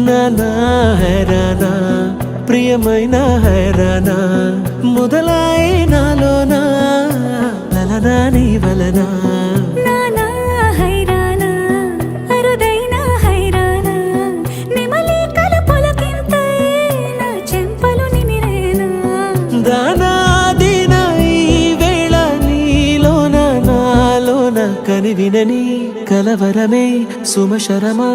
నానా హైరానా ప్రియమైన హైరానా మొదలై నాలోనా లలనా నీ వలనా కని వినని కలవరమే సుమశరమా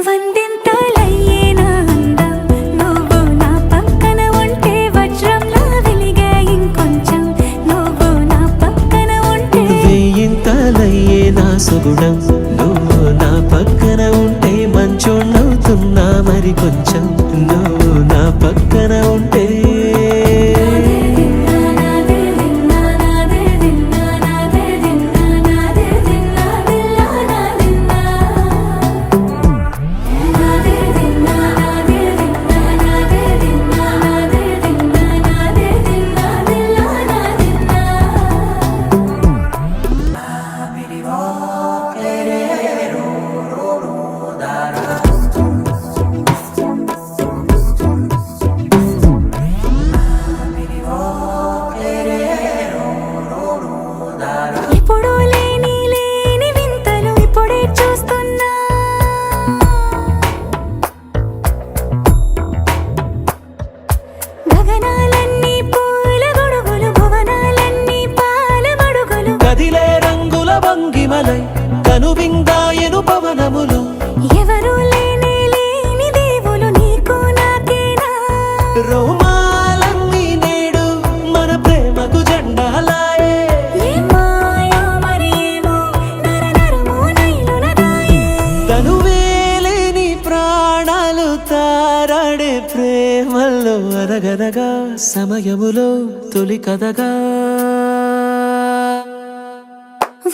వందెంతలయ్యేనా అందం నువ్వు నా పక్కన ఉంటే వజ్రంలా వెలిగే ఇంకొంచెం నువ్వు నా పక్కన ఉంటే వెయ్యింతలయ్యేనా సుగుణం నువ్వు నా పక్కన ఉంటే మంచోణ్ణవుతున్నా మరి కొంచెం నువ్వు నా పక్కన ఉంటే కనువిందాయను పవనములు ఎవరు లేని దేవులు నీకు నాకేనా రోమాలన్నీ నేడు మన ప్రేమకు జెండాలాయే తనువేలేని ప్రాణాలు తారాడే ప్రేమల్లో అరగరగా సమయములో తొలి కథగా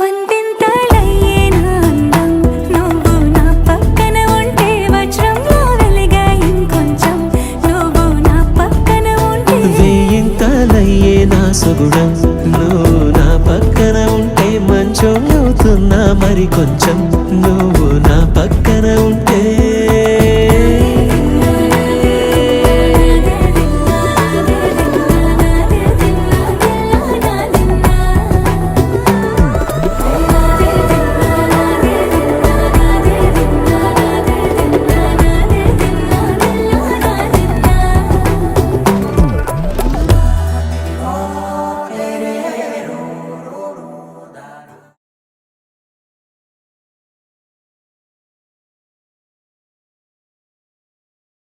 వందెంతలయ్యేనా అందం నువ్వు నా పక్కన ఉంటే వజ్రంలా వెలిగే ఇంకొంచెం నువ్వు నా పక్కన ఉంటే వెయ్యింతలయ్యేనా సుగుణం నువ్వు నా పక్కన ఉంటే మంచోణ్ణవుతున్నా మరి కొంచెం నువ్వు